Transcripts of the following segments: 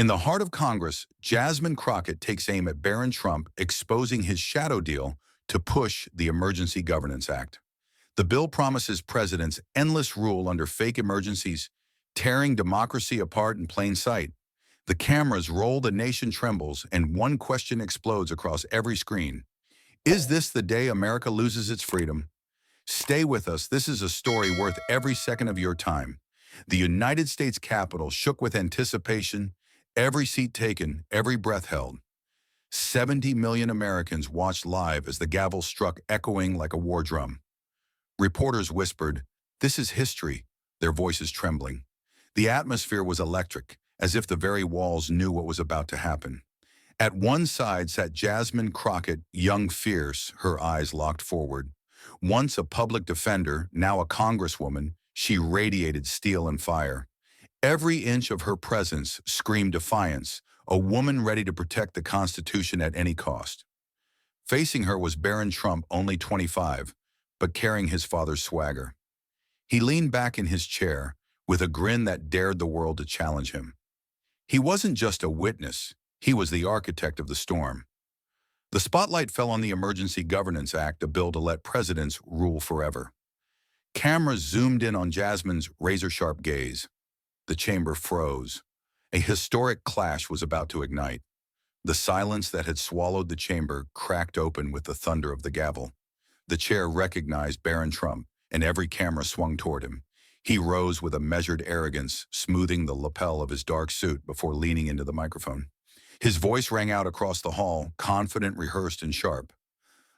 In the heart of Congress, Jasmine Crockett takes aim at Barron Trump, exposing his shadow deal to push the Emergency Governance Act. The bill promises presidents endless rule under fake emergencies, tearing democracy apart in plain sight. The cameras roll, the nation trembles, and one question explodes across every screen. Is this the day America loses its freedom? Stay with us. This is a story worth every second of your time. The United States Capitol shook with anticipation, every seat taken, every breath held. 70 million Americans watched live as the gavel struck, echoing like a war drum. Reporters whispered, "This is history," their voices trembling. The atmosphere was electric, as if the very walls knew what was about to happen. At one side sat Jasmine Crockett, young, fierce, her eyes locked forward. Once a public defender, now a congresswoman, she radiated steel and fire. Every inch of her presence screamed defiance, a woman ready to protect the Constitution at any cost. Facing her was Barron Trump, only 25, but carrying his father's swagger. He leaned back in his chair with a grin that dared the world to challenge him. He wasn't just a witness, he was the architect of the storm. The spotlight fell on the Emergency Governance Act, a bill to let presidents rule forever. Cameras zoomed in on Jasmine's razor-sharp gaze. The chamber froze. A historic clash was about to ignite. The silence that had swallowed the chamber cracked open with the thunder of the gavel. The chair recognized Barron Trump, and every camera swung toward him. He rose with a measured arrogance, smoothing the lapel of his dark suit before leaning into the microphone. His voice rang out across the hall, confident, rehearsed, and sharp.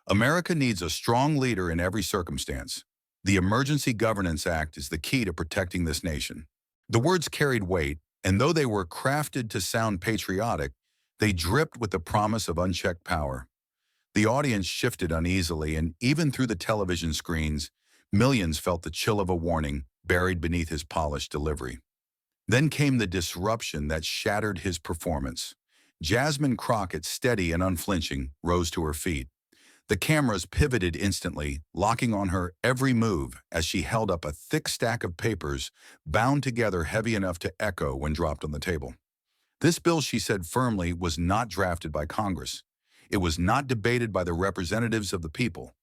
America needs a strong leader in every circumstance. The Emergency Governance Act is the key to protecting this nation. The words carried weight, and though they were crafted to sound patriotic, they dripped with the promise of unchecked power. The audience shifted uneasily, and even through the television screens, millions felt the chill of a warning buried beneath his polished delivery. Then came the disruption that shattered his performance. Jasmine Crockett, steady and unflinching, rose to her feet. The cameras pivoted instantly, locking on her every move as she held up a thick stack of papers bound together, heavy enough to echo when dropped on the table. This bill, she said firmly, was not drafted by Congress. It was not debated by the representatives of the people.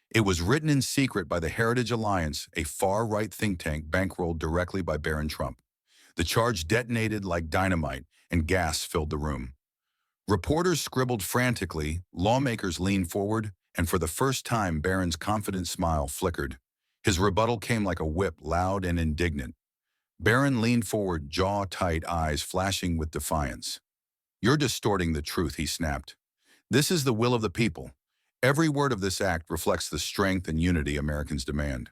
It was written in secret by the Heritage Alliance, a far-right think tank bankrolled directly by Barron Trump. The charge detonated like dynamite, and gas filled the room. Reporters scribbled frantically, lawmakers leaned forward, and for the first time, Barron's confident smile flickered. His rebuttal came like a whip, loud and indignant. Barron leaned forward, jaw tight, eyes flashing with defiance. "You're distorting the truth," he snapped. "This is the will of the people. Every word of this act reflects the strength and unity Americans demand."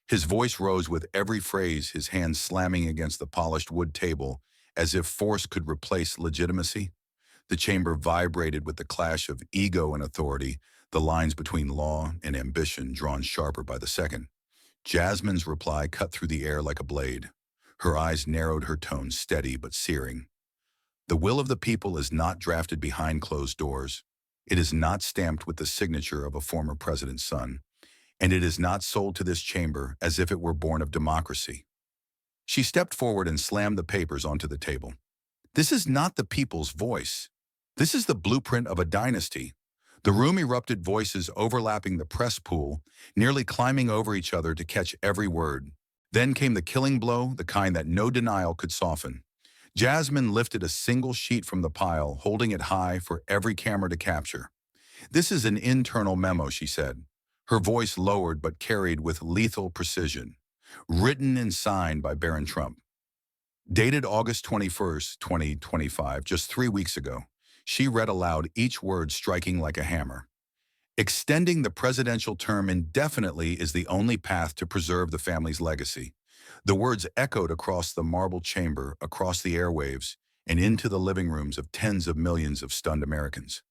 His voice rose with every phrase, his hands slamming against the polished wood table as if force could replace legitimacy. The chamber vibrated with the clash of ego and authority, the lines between law and ambition drawn sharper by the second. Jasmine's reply cut through the air like a blade. Her eyes narrowed, her tone steady but searing. "The will of the people is not drafted behind closed doors. It is not stamped with the signature of a former president's son. And it is not sold to this chamber as if it were born of democracy." She stepped forward and slammed the papers onto the table. "This is not the people's voice. This is the blueprint of a dynasty." The room erupted, voices overlapping the press pool, nearly climbing over each other to catch every word. Then came the killing blow, the kind that no denial could soften. Jasmine lifted a single sheet from the pile, holding it high for every camera to capture. "This is an internal memo," she said. Her voice lowered but carried with lethal precision. "Written and signed by Barron Trump. Dated August 21st, 2025, just 3 weeks ago." She read aloud, each word striking like a hammer. "Extending the presidential term indefinitely is the only path to preserve the family's legacy." The words echoed across the marble chamber, across the airwaves, and into the living rooms of tens of millions of stunned Americans.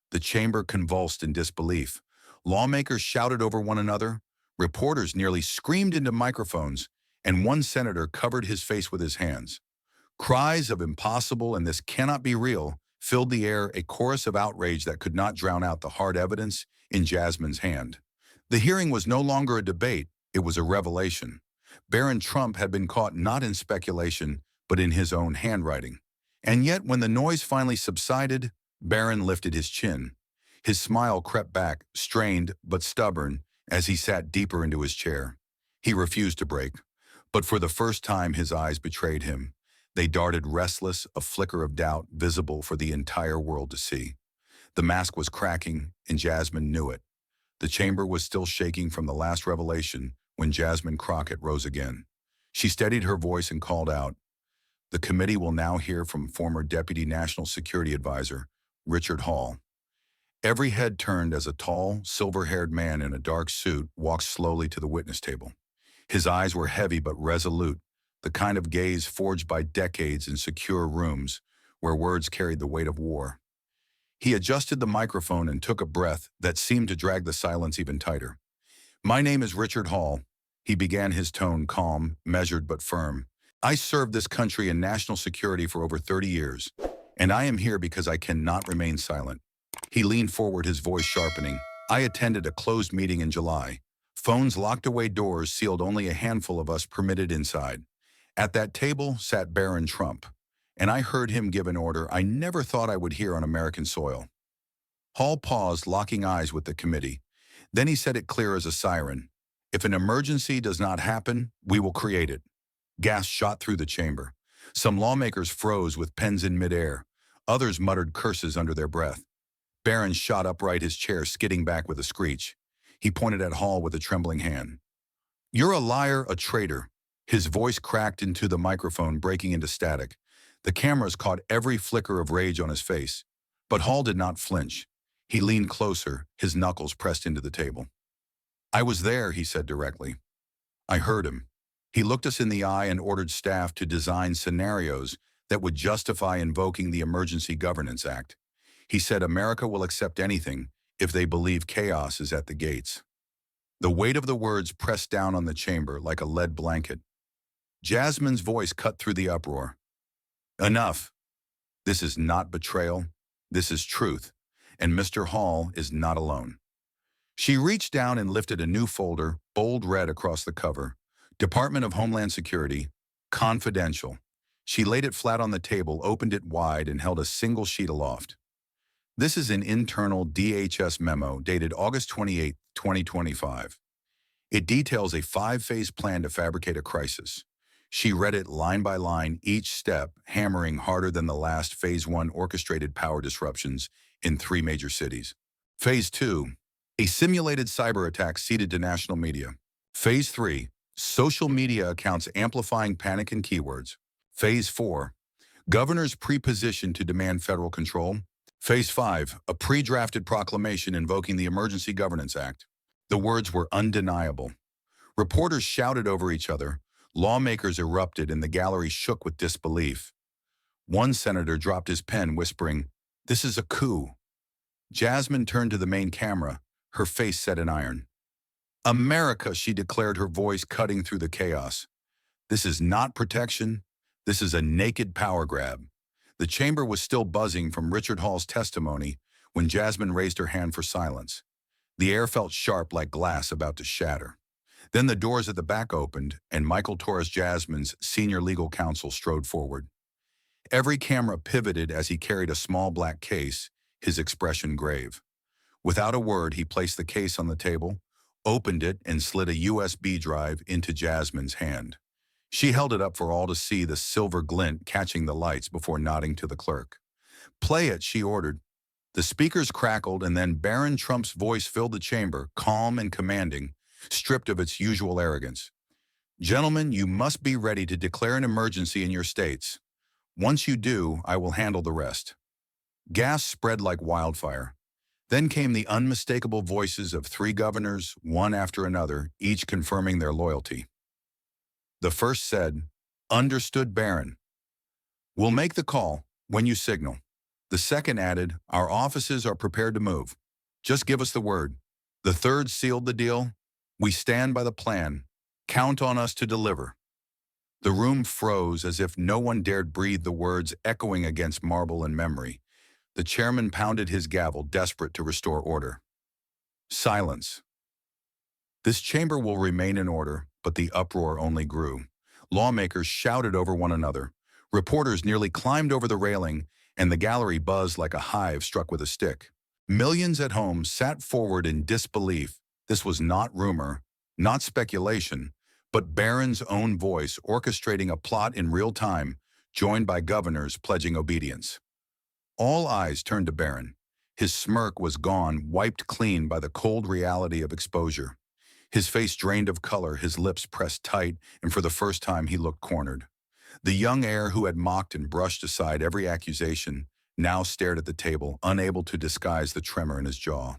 The chamber convulsed in disbelief. Lawmakers shouted over one another, reporters nearly screamed into microphones, and one senator covered his face with his hands. Cries of "impossible" and "this cannot be real" filled the air, a chorus of outrage that could not drown out the hard evidence in Jasmine's hand. The hearing was no longer a debate, it was a revelation. Barron Trump had been caught not in speculation, but in his own handwriting. And yet, when the noise finally subsided, Barron lifted his chin. His smile crept back, strained but stubborn, as he sat deeper into his chair. He refused to break, but for the first time his eyes betrayed him. They darted restless, a flicker of doubt visible for the entire world to see. The mask was cracking, and Jasmine knew it. The chamber was still shaking from the last revelation when Jasmine Crockett rose again. She steadied her voice and called out, "The committee will now hear from former Deputy National Security Advisor, Richard Hall." Every head turned as a tall, silver-haired man in a dark suit walked slowly to the witness table. His eyes were heavy but resolute, the kind of gaze forged by decades in secure rooms where words carried the weight of war. He adjusted the microphone and took a breath that seemed to drag the silence even tighter. "My name is Richard Hall," he began, his tone calm, measured but firm. "I served this country in national security for over 30 years, and I am here because I cannot remain silent." He leaned forward, his voice sharpening. "I attended a closed meeting in July. Phones locked away, doors sealed, only a handful of us permitted inside. At that table sat Barron Trump, and I heard him give an order I never thought I would hear on American soil." Hall paused, locking eyes with the committee. Then he said it clear as a siren. "If an emergency does not happen, we will create it." Gas shot through the chamber. Some lawmakers froze with pens in midair. Others muttered curses under their breath. Barron shot upright, his chair skidding back with a screech. He pointed at Hall with a trembling hand. "You're a liar, a traitor." His voice cracked into the microphone, breaking into static. The cameras caught every flicker of rage on his face. But Hall did not flinch. He leaned closer, his knuckles pressed into the table. "I was there," he said directly. "I heard him. He looked us in the eye and ordered staff to design scenarios that would justify invoking the Emergency Governance Act. He said America will accept anything if they believe chaos is at the gates." The weight of the words pressed down on the chamber like a lead blanket. Jasmine's voice cut through the uproar. "Enough. This is not betrayal. This is truth. And Mr. Hall is not alone." She reached down and lifted a new folder, bold red across the cover. "Department of Homeland Security, confidential." She laid it flat on the table, opened it wide, and held a single sheet aloft. "This is an internal DHS memo dated August 28, 2025. It details a 5-phase plan to fabricate a crisis." She read it line by line, each step hammering harder than the last. Phase 1, orchestrated power disruptions in 3 major cities. Phase 2, a simulated cyber attack seeded to national media. Phase 3, social media accounts amplifying panic and keywords. Phase 4, governors pre-positioned to demand federal control. Phase 5, a pre-drafted proclamation invoking the Emergency Governance Act. The words were undeniable. Reporters shouted over each other. Lawmakers erupted, and the gallery shook with disbelief. One senator dropped his pen, whispering, "This is a coup." Jasmine turned to the main camera, her face set in iron. "America," she declared, her voice cutting through the chaos. "This is not protection. This is a naked power grab." The chamber was still buzzing from Richard Hall's testimony when Jasmine raised her hand for silence. The air felt sharp, like glass about to shatter. Then the doors at the back opened, and Michael Torres, Jasmine's senior legal counsel, strode forward. Every camera pivoted as he carried a small black case, his expression grave. Without a word, he placed the case on the table, opened it, and slid a USB drive into Jasmine's hand. She held it up for all to see, the silver glint catching the lights, before nodding to the clerk. "Play it," she ordered. The speakers crackled, and then Barron Trump's voice filled the chamber, calm and commanding, stripped of its usual arrogance. "Gentlemen, you must be ready to declare an emergency in your states. Once you do, I will handle the rest." Gas spread like wildfire. Then came the unmistakable voices of 3 governors, one after another, each confirming their loyalty. The first said, "Understood, Barron. We'll make the call when you signal." The second added, "Our offices are prepared to move. Just give us the word." The third sealed the deal, "We stand by the plan. Count on us to deliver." The room froze, as if no one dared breathe, the words echoing against marble and memory. The chairman pounded his gavel, desperate to restore order. Silence. This chamber will remain in order, but the uproar only grew. Lawmakers shouted over one another. Reporters nearly climbed over the railing, and the gallery buzzed like a hive struck with a stick. Millions at home sat forward in disbelief. This was not rumor, not speculation, but Barron's own voice orchestrating a plot in real time, joined by governors pledging obedience. All eyes turned to Barron. His smirk was gone, wiped clean by the cold reality of exposure. His face drained of color, his lips pressed tight, and for the first time he looked cornered. The young heir who had mocked and brushed aside every accusation now stared at the table, unable to disguise the tremor in his jaw.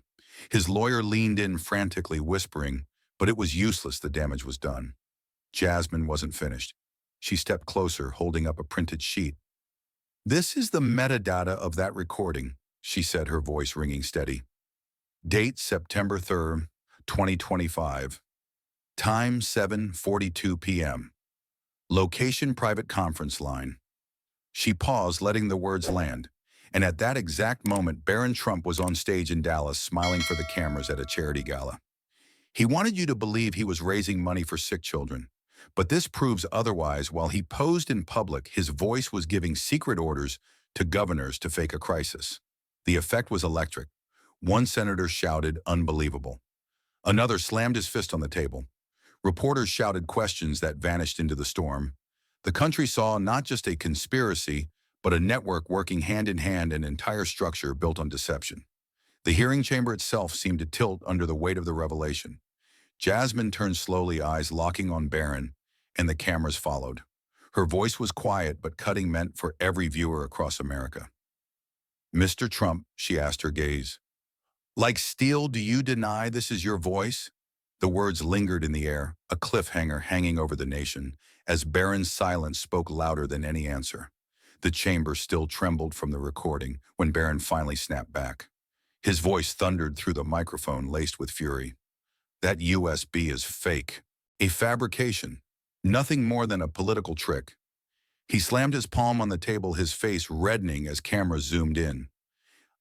His lawyer leaned in frantically, whispering, but it was useless, the damage was done. Jasmine wasn't finished. She stepped closer, holding up a printed sheet. "This is the metadata of that recording," she said, her voice ringing steady. Date September 3rd, 2025. Time 7:42 p.m. Location private conference line. She paused, letting the words land. And at that exact moment, Barron Trump was on stage in Dallas, smiling for the cameras at a charity gala. He wanted you to believe he was raising money for sick children. But this proves otherwise. While he posed in public, his voice was giving secret orders to governors to fake a crisis. The effect was electric. One senator shouted, "Unbelievable." Another slammed his fist on the table. Reporters shouted questions that vanished into the storm. The country saw not just a conspiracy, but a network working hand in hand, an entire structure built on deception. The hearing chamber itself seemed to tilt under the weight of the revelation. Jasmine turned slowly, eyes locking on Barron, and the cameras followed. Her voice was quiet but cutting, meant for every viewer across America. "Mr. Trump," she asked, her gaze, "like steel, do you deny this is your voice?" The words lingered in the air, a cliffhanger hanging over the nation, as Barron's silence spoke louder than any answer. The chamber still trembled from the recording when Barron finally snapped back. His voice thundered through the microphone, laced with fury. "That USB is fake. A fabrication. Nothing more than a political trick." He slammed his palm on the table, his face reddening as cameras zoomed in.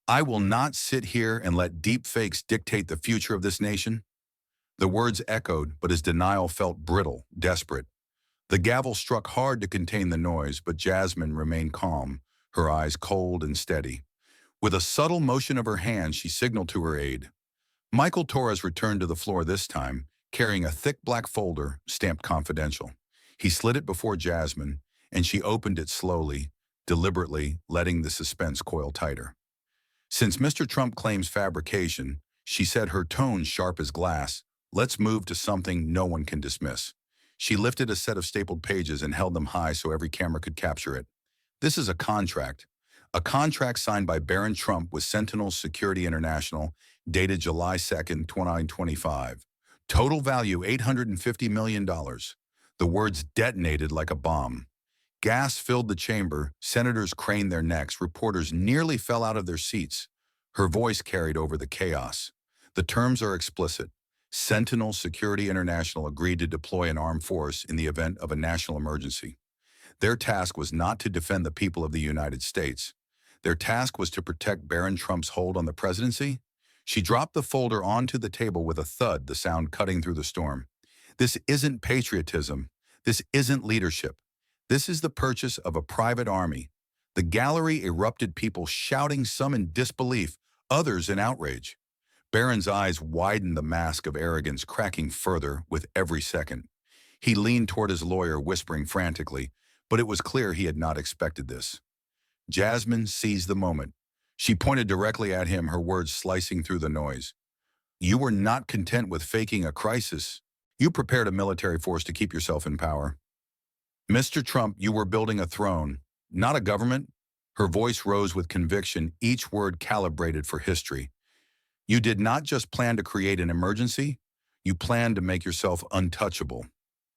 "I will not sit here and let deep fakes dictate the future of this nation." The words echoed, but his denial felt brittle, desperate. The gavel struck hard to contain the noise, but Jasmine remained calm, her eyes cold and steady. With a subtle motion of her hand, she signaled to her aide. Michael Torres returned to the floor this time, carrying a thick black folder stamped confidential. He slid it before Jasmine, and she opened it slowly, deliberately, letting the suspense coil tighter. "Since Mr. Trump claims fabrication," she said, her tone sharp as glass, "let's move to something no one can dismiss." She lifted a set of stapled pages and held them high so every camera could capture it. "This is a contract signed by Barron Trump with Sentinel Security International, dated July 2nd, 2025. Total value $850 million. The words detonated like a bomb. Gas filled the chamber, senators craned their necks, reporters nearly fell out of their seats. Her voice carried over the chaos. "The terms are explicit. Sentinel Security International agreed to deploy an armed force in the event of a national emergency. Their task was not to defend the people of the United States. Their task was to protect Barron Trump's hold on the presidency." She dropped the folder onto the table with a thud, the sound cutting through the storm. "This isn't patriotism. This isn't leadership. This is the purchase of a private army." The gallery erupted, people shouting, some in disbelief, others in outrage. Barron's eyes widened, the mask of arrogance cracking further with every second. He leaned toward his lawyer, whispering frantically, but it was clear he had not expected this. Jasmine seized the moment. She pointed directly at him, her words slicing through the noise. "You were not content with faking a crisis. You prepared a military force to keep yourself in power. Mr. Trump, you were building a throne, not a government." Her voice rose with conviction, each word calibrated for history. "You did not just plan to create an emergency, you planned to make yourself untouchable."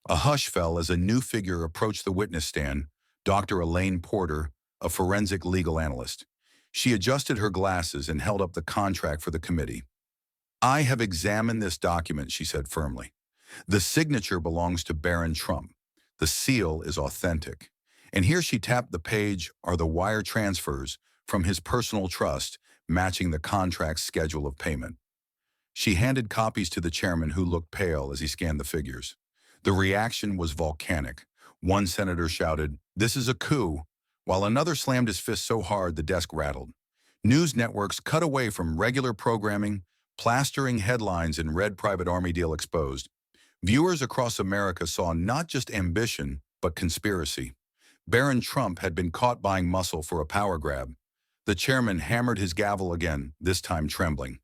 A hush fell as a new figure approached the witness stand, Dr. Elaine Porter, a forensic legal analyst. She adjusted her glasses and held up the contract for the committee. "I have examined this document," she said firmly. "The signature belongs to Barron Trump. The seal is authentic. And here," she tapped the page, "are the wire transfers from his personal trust, matching the contract's schedule of payment." She handed copies to the chairman, who looked pale as he scanned the figures. The reaction was volcanic. One senator shouted, This is a coup, while another slammed his fist so hard the desk rattled. News networks cut away from regular programming, plastering headlines in red private army deal exposed. Viewers across America saw not just ambition, but conspiracy. Barron Trump had been caught buying muscle for a power grab. The chairman hammered his gavel again, this time trembling.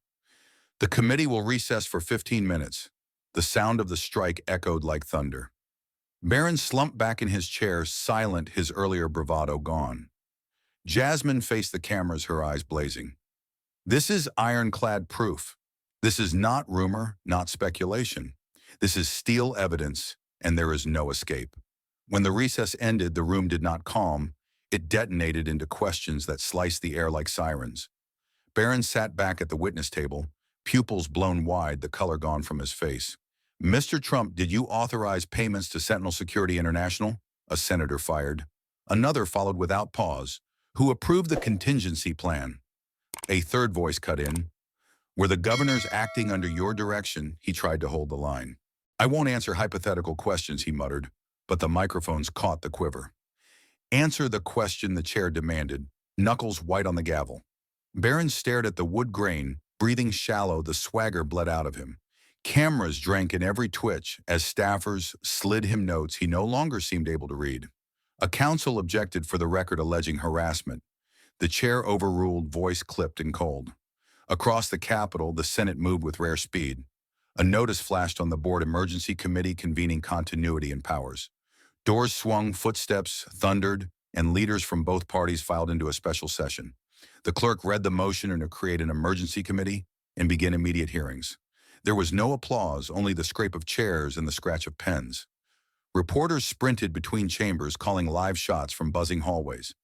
The committee will recess for 15 minutes. The sound of the strike echoed like thunder. Barron slumped back in his chair, silent, his earlier bravado gone. Jasmine faced the cameras, her eyes blazing. This is ironclad proof. This is not rumor, not speculation. This is steel evidence, and there is no escape. When the recess ended, the room did not calm. It detonated into questions that sliced the air like sirens. Barron sat back at the witness table, pupils blown wide, the color gone from his face. Mr. Trump, did you authorize payments to Sentinel Security International? A senator fired. Another followed without pause. Who approved the contingency plan? A third voice cut in. Were the governors acting under your direction? He tried to hold the line. I won't answer hypothetical questions, he muttered, but the microphones caught the quiver. Answer the question, the chair demanded, knuckles white on the gavel. Barron stared at the wood grain, breathing shallow, the swagger bled out of him. Cameras drank in every twitch as staffers slid him notes he no longer seemed able to read. A counsel objected for the record, alleging harassment. The chair overruled, voice clipped and cold. Across the Capitol, the Senate moved with rare speed. A notice flashed on the board, emergency committee convening continuity and powers. Doors swung, footsteps thundered, and leaders from both parties filed into a special session. The clerk read the motion to create an emergency committee and begin immediate hearings. There was no applause, only the scrape of chairs and the scratch of pens. Reporters sprinted between chambers, calling live shots from buzzing hallways.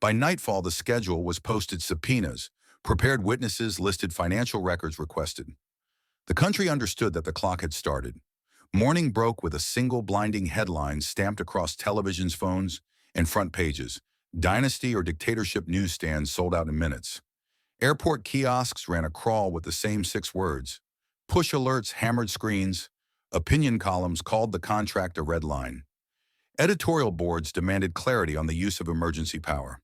By nightfall, the schedule was posted, subpoenas, prepared witnesses listed, financial records requested. The country understood that the clock had started. Morning broke with a single blinding headline stamped across televisions, phones, and front pages. Dynasty or dictatorship newsstands sold out in minutes. Airport kiosks ran a crawl with the same 6 words. Push alerts hammered screens. Opinion columns called the contract a red line. Editorial boards demanded clarity on the use of emergency power.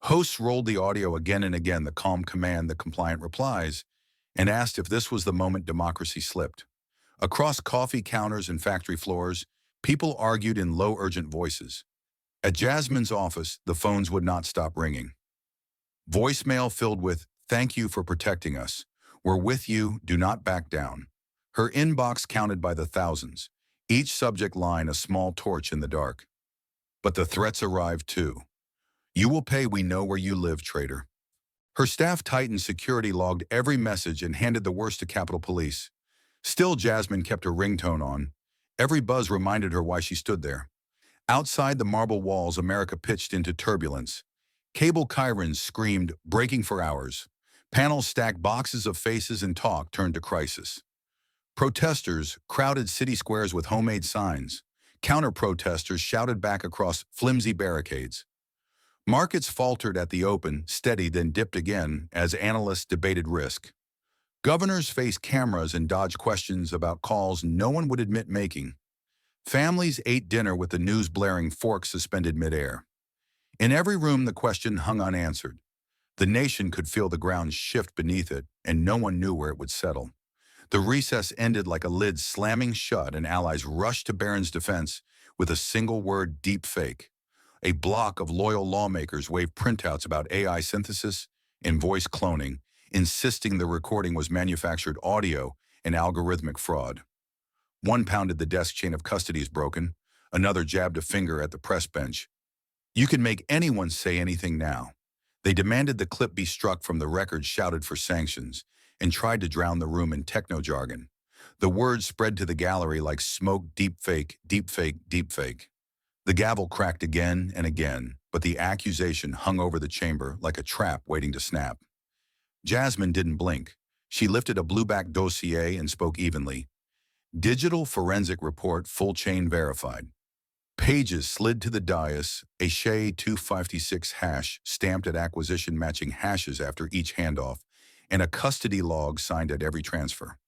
Hosts rolled the audio again and again, the calm command, the compliant replies, and asked if this was the moment democracy slipped. Across coffee counters and factory floors, people argued in low, urgent voices. At Jasmine's office, the phones would not stop ringing. Voicemail filled with, "Thank you for protecting us. We're with you, do not back down." Her inbox counted by the thousands, each subject line a small torch in the dark. But the threats arrived too. "You will pay, we know where you live, traitor." Her staff tightened, security logged every message and handed the worst to Capitol Police. Still, Jasmine kept her ringtone on. Every buzz reminded her why she stood there. Outside the marble walls, America pitched into turbulence. Cable chyrons screamed, breaking for hours. Panels stacked boxes of faces, and talk turned to crisis. Protesters crowded city squares with homemade signs. Counter-protesters shouted back across flimsy barricades. Markets faltered at the open, steadied, then dipped again as analysts debated risk. Governors faced cameras and dodged questions about calls no one would admit making. Families ate dinner with the news blaring, forks suspended midair. In every room, the question hung unanswered. The nation could feel the ground shift beneath it, and no one knew where it would settle. The recess ended like a lid slamming shut, and allies rushed to Barron's defense with a single word: deep fake. A block of loyal lawmakers waved printouts about AI synthesis and voice cloning, insisting the recording was manufactured audio and algorithmic fraud. One pounded the desk, chain of custody is broken. Another jabbed a finger at the press bench. You can make anyone say anything now. They demanded the clip be struck from the record, shouted for sanctions, and tried to drown the room in techno-jargon. The words spread to the gallery like smoke: deep fake, deep fake, deep fake. The gavel cracked again and again, but the accusation hung over the chamber like a trap waiting to snap. Jasmine didn't blink. She lifted a blueback dossier and spoke evenly. Digital forensic report, full chain verified. Pages slid to the dais, a SHA-256 hash stamped at acquisition, matching hashes after each handoff, and a custody log signed at every transfer.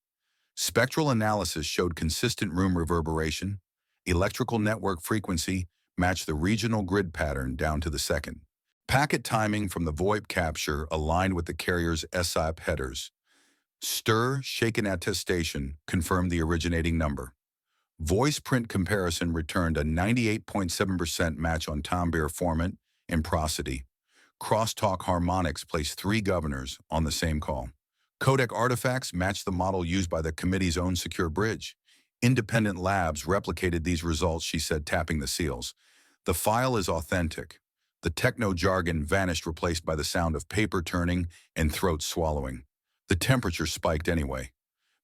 Spectral analysis showed consistent room reverberation, electrical network frequency, matched the regional grid pattern down to the second. Packet timing from the VoIP capture aligned with the carrier's SIP headers. Stir shaken attestation confirmed the originating number. Voice print comparison returned a 98.7% match on timbre format and prosody. Crosstalk harmonics placed 3 governors on the same call. Codec artifacts matched the model used by the committee's own secure bridge. Independent labs replicated these results, she said, tapping the seals. The file is authentic. The techno-jargon vanished, replaced by the sound of paper turning and throat swallowing. The temperature spiked anyway.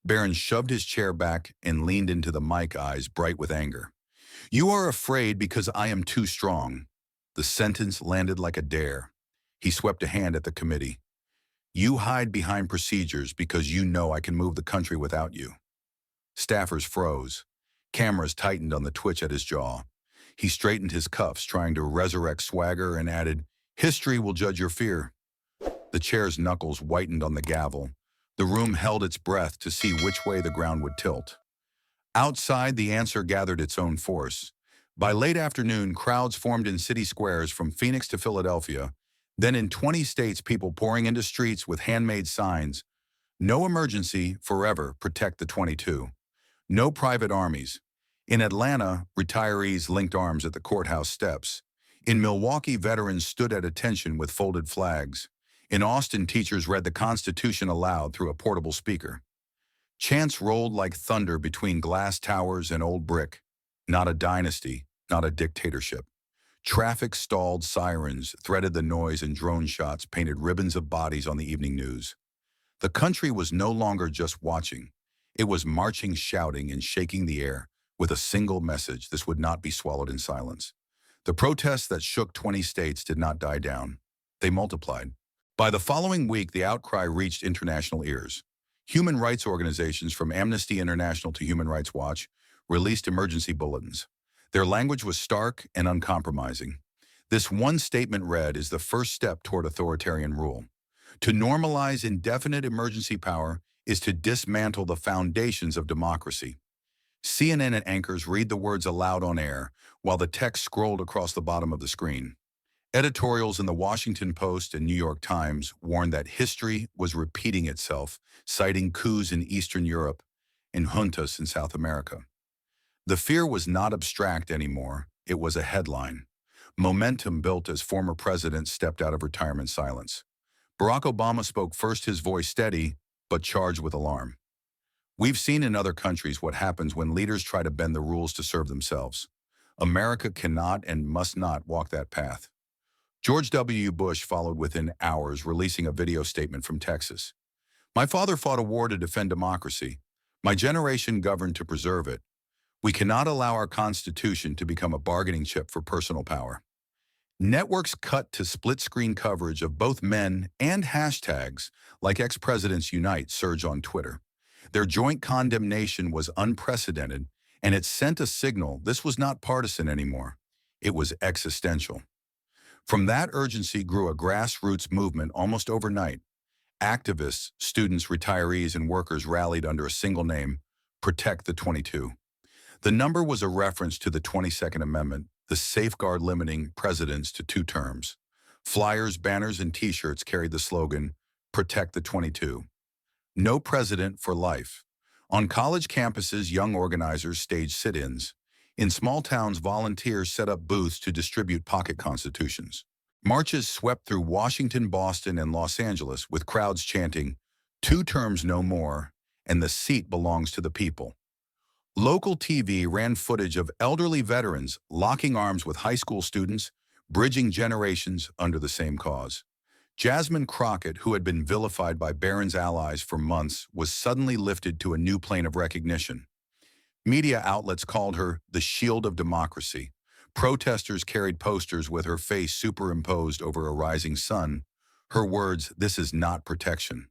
Barron shoved his chair back and leaned into the mic, eyes bright with anger. "You are afraid because I am too strong." The sentence landed like a dare. He swept a hand at the committee. "You hide behind procedures because you know I can move the country without you." Staffers froze. Cameras tightened on the twitch at his jaw. He straightened his cuffs, trying to resurrect swagger, and added, "History will judge your fear." The chair's knuckles whitened on the gavel. The room held its breath to see which way the ground would tilt. Outside, the answer gathered its own force. By late afternoon, crowds formed in city squares from Phoenix to Philadelphia. Then in 20 states, people pouring into streets with handmade signs. "No emergency, forever, protect the 22. No private armies." In Atlanta, retirees linked arms at the courthouse steps. In Milwaukee, veterans stood at attention with folded flags. In Austin, teachers read the Constitution aloud through a portable speaker. Chants rolled like thunder between glass towers and old brick. Not a dynasty, not a dictatorship. Traffic stalled, sirens threaded the noise, and drone shots painted ribbons of bodies on the evening news. The country was no longer just watching. It was marching, shouting, and shaking the air with a single message: this would not be swallowed in silence. The protests that shook 20 states did not die down. They multiplied. By the following week, the outcry reached international ears. Human rights organizations from Amnesty International to Human Rights Watch released emergency bulletins. Their language was stark and uncompromising. This one statement read is the first step toward authoritarian rule. To normalize indefinite emergency power is to dismantle the foundations of democracy. CNN and anchors read the words aloud on air while the text scrolled across the bottom of the screen. Editorials in the Washington Post and New York Times warned that history was repeating itself, citing coups in Eastern Europe and juntas in South America. The fear was not abstract anymore. It was a headline. Momentum built as former presidents stepped out of retirement silence. Barack Obama spoke first, his voice steady, but charged with alarm. "We've seen in other countries what happens when leaders try to bend the rules to serve themselves. America cannot and must not walk that path." George W. Bush followed within hours, releasing a video statement from Texas. "My father fought a war to defend democracy. My generation governed to preserve it. We cannot allow our Constitution to become a bargaining chip for personal power." Networks cut to split-screen coverage of both men, and hashtags like ex-presidents unite surge on Twitter. Their joint condemnation was unprecedented, and it sent a signal this was not partisan anymore. It was existential. From that urgency grew a grassroots movement almost overnight. Activists, students, retirees, and workers rallied under a single name: Protect the 22. The number was a reference to the 22nd Amendment, the safeguard limiting presidents to 2 terms. Flyers, banners, and T-shirts carried the slogan, "Protect the 22. No president for life." On college campuses, young organizers staged sit-ins. In small towns, volunteers set up booths to distribute pocket constitutions. Marches swept through Washington, Boston, and Los Angeles, with crowds chanting, "2 terms no more, and the seat belongs to the people." Local TV ran footage of elderly veterans locking arms with high school students, bridging generations under the same cause. Jasmine Crockett, who had been vilified by Barron's allies for months, was suddenly lifted to a new plane of recognition. Media outlets called her the shield of democracy. Protesters carried posters with her face superimposed over a rising sun. Her words, "This is not protection.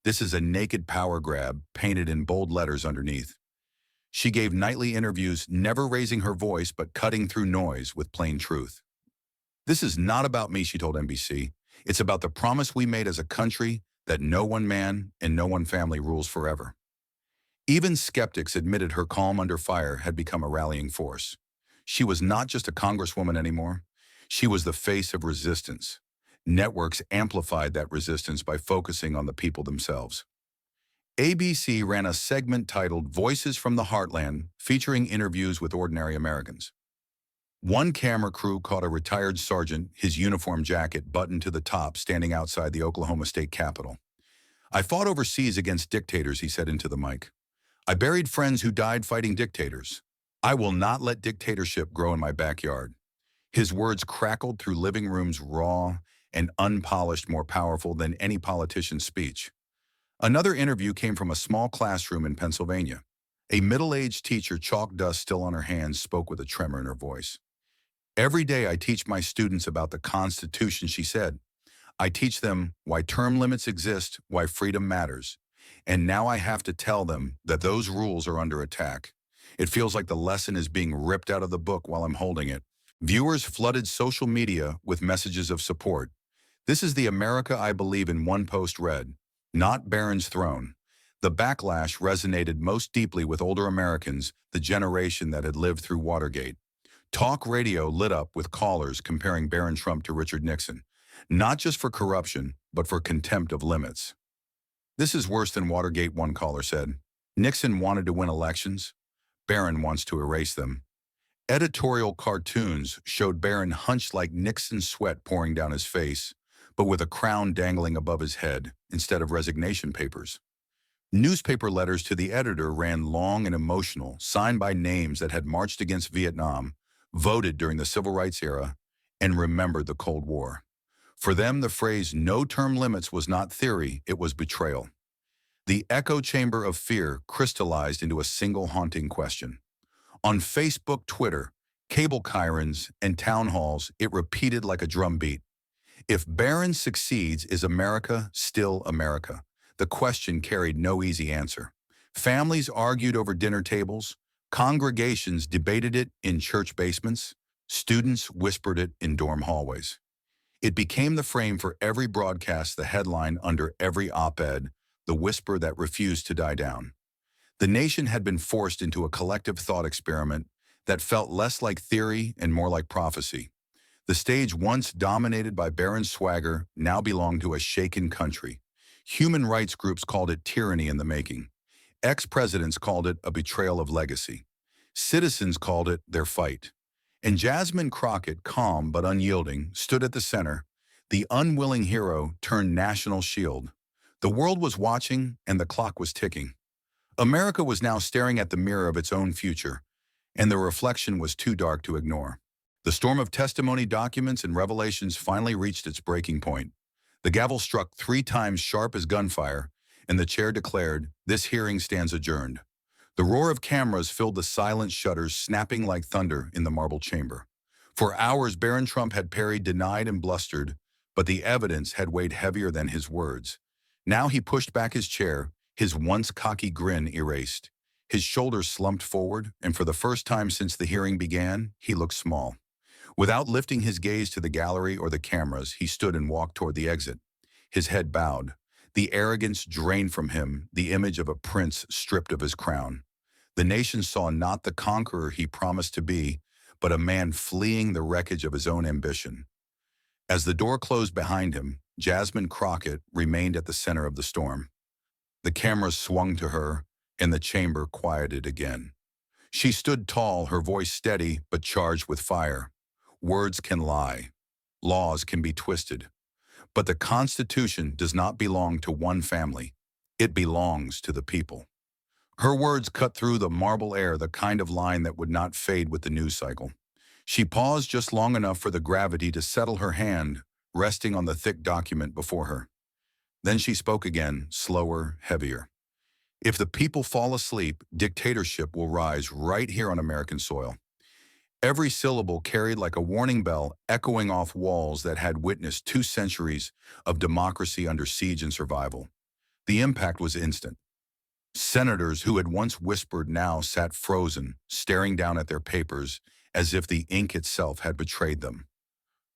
This is a naked power grab," painted in bold letters underneath. She gave nightly interviews, never raising her voice but cutting through noise with plain truth. "This is not about me," she told NBC. "It's about the promise we made as a country that no one man and no one family rules forever." Even skeptics admitted her calm under fire had become a rallying force. She was not just a congresswoman anymore. She was the face of resistance. Networks amplified that resistance by focusing on the people themselves. ABC ran a segment titled Voices from the Heartland, featuring interviews with ordinary Americans. One camera crew caught a retired sergeant, his uniform jacket buttoned to the top, standing outside the Oklahoma State Capitol. "I fought overseas against dictators," he said into the mic. "I buried friends who died fighting dictators. I will not let dictatorship grow in my backyard." His words crackled through living rooms, raw and unpolished, more powerful than any politician's speech. Another interview came from a small classroom in Pennsylvania. A middle-aged teacher, chalk dust still on her hands, spoke with a tremor in her voice. "Every day I teach my students about the Constitution," she said. "I teach them why term limits exist, why freedom matters. And now I have to tell them that those rules are under attack. It feels like the lesson is being ripped out of the book while I'm holding it." Viewers flooded social media with messages of support. "This is the America I believe in," one post read, "not Barron's throne." The backlash resonated most deeply with older Americans, the generation that had lived through Watergate. Talk radio lit up with callers comparing Barron Trump to Richard Nixon, not just for corruption, but for contempt of limits. "This is worse than Watergate," one caller said. "Nixon wanted to win elections. Barron wants to erase them." Editorial cartoons showed Barron hunched like Nixon's sweat pouring down his face, but with a crown dangling above his head instead of resignation papers. Newspaper letters to the editor ran long and emotional, signed by names that had marched against Vietnam, voted during the Civil Rights era, and remembered the Cold War. For them, the phrase "no term limits" was not theory, it was betrayal. The echo chamber of fear crystallized into a single haunting question. On Facebook, Twitter, cable chyrons, and town halls, it repeated like a drumbeat. If Barron succeeds, is America still America? The question carried no easy answer. Families argued over dinner tables, congregations debated it in church basements, students whispered it in dorm hallways. It became the frame for every broadcast, the headline under every op-ed, the whisper that refused to die down. The nation had been forced into a collective thought experiment that felt less like theory and more like prophecy. The stage, once dominated by Barron's swagger, now belonged to a shaken country. Human rights groups called it tyranny in the making. Ex-presidents called it a betrayal of legacy. Citizens called it their fight. And Jasmine Crockett, calm but unyielding, stood at the center, the unwilling hero turned national shield. The world was watching and the clock was ticking. America was now staring at the mirror of its own future, and the reflection was too dark to ignore. The storm of testimony, documents, and revelations finally reached its breaking point. The gavel struck 3 times sharp as gunfire, and the chair declared, "This hearing stands adjourned." The roar of cameras filled the silent shutters, snapping like thunder in the marble chamber. For hours, Barron Trump had parried, denied, and blustered, but the evidence had weighed heavier than his words. Now he pushed back his chair, his once cocky grin erased. His shoulders slumped forward, and for the first time since the hearing began, he looked small. Without lifting his gaze to the gallery or the cameras, he stood and walked toward the exit. His head bowed. The arrogance drained from him, the image of a prince stripped of his crown. The nation saw not the conqueror he promised to be, but a man fleeing the wreckage of his own ambition. As the door closed behind him, Jasmine Crockett remained at the center of the storm. The cameras swung to her, and the chamber quieted again. She stood tall, her voice steady but charged with fire. Words can lie. Laws can be twisted. But the Constitution does not belong to one family. It belongs to the people. Her words cut through the marble air, the kind of line that would not fade with the news cycle. She paused just long enough for the gravity to settle her hand, resting on the thick document before her. Then she spoke again, slower, heavier. "If the people fall asleep, dictatorship will rise right here on American soil." Every syllable carried like a warning bell, echoing off walls that had witnessed 2 centuries of democracy under siege and survival. The impact was instant. Senators who had once whispered now sat frozen, staring down at their papers as if the ink itself had betrayed them.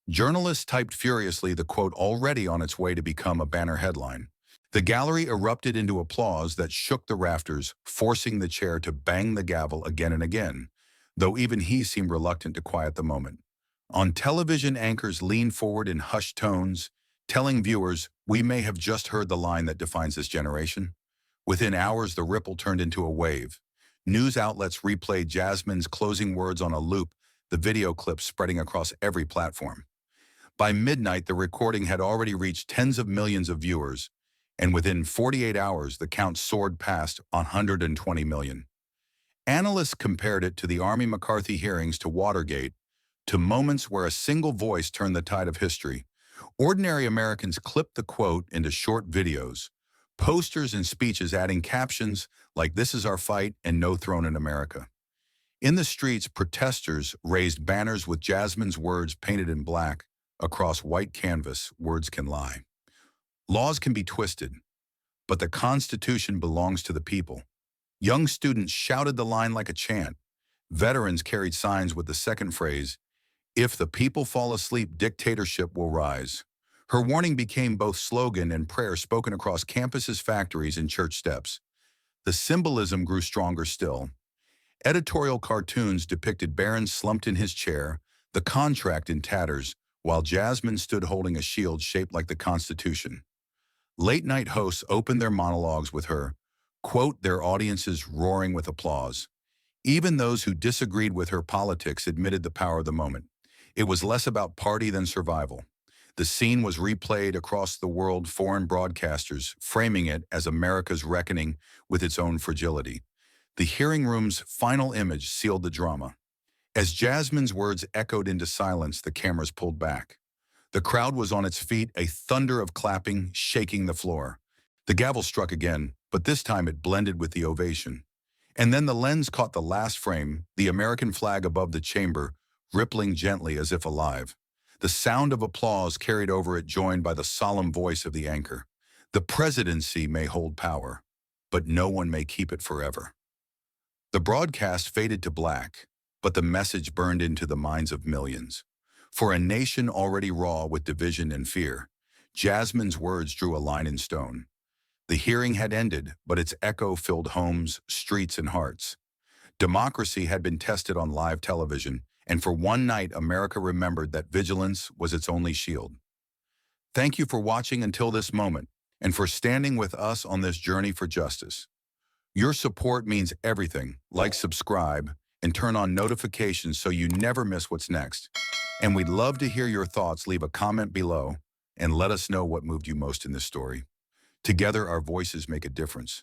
Journalists typed furiously, the quote already on its way to become a banner headline. The gallery erupted into applause that shook the rafters, forcing the chair to bang the gavel again and again. though even he seemed reluctant to quiet the moment. On television, anchors leaned forward in hushed tones, telling viewers, "We may have just heard the line that defines this generation." Within hours, the ripple turned into a wave. News outlets replayed Jasmine's closing words on a loop, the video clips spreading across every platform. By midnight, the recording had already reached tens of millions of viewers, and within 48 hours, the count soared past 120 million. Analysts compared it to the Army McCarthy hearings, to Watergate, to moments where a single voice turned the tide of history. Ordinary Americans clipped the quote into short videos, posters and speeches adding captions like "This is our fight" and "No throne in America." In the streets, protesters raised banners with Jasmine's words painted in black across white canvas. "Words can lie. Laws can be twisted, but the Constitution belongs to the people." Young students shouted the line like a chant. Veterans carried signs with the second phrase, "If the people fall asleep, dictatorship will rise." Her warning became both slogan and prayer, spoken across campuses, factories, and church steps. The symbolism grew stronger still. Editorial cartoons depicted Barron slumped in his chair, the contract in tatters, while Jasmine stood holding a shield shaped like the Constitution. Late-night hosts opened their monologues with her, quote, their audiences roaring with applause. Even those who disagreed with her politics admitted the power of the moment. It was less about party than survival. The scene was replayed across the world, foreign broadcasters framing it as America's reckoning with its own fragility. The hearing room's final image sealed the drama. As Jasmine's words echoed into silence, the cameras pulled back. The crowd was on its feet, a thunder of clapping shaking the floor. The gavel struck again, but this time it blended with the ovation. And then the lens caught the last frame, the American flag above the chamber, rippling gently as if alive. The sound of applause carried over it, joined by the solemn voice of the anchor. The presidency may hold power, but no one may keep it forever. The broadcast faded to black, but the message burned into the minds of millions. For a nation already raw with division and fear, Jasmine's words drew a line in stone. The hearing had ended, but its echo filled homes, streets, and hearts. Democracy had been tested on live television, and for one night, America remembered that vigilance was its only shield. Thank you for watching until this moment, and for standing with us on this journey for justice. Your support means everything. Like, subscribe, and turn on notifications so you never miss what's next. And we'd love to hear your thoughts. Leave a comment below and let us know what moved you most in this story. Together, our voices make a difference.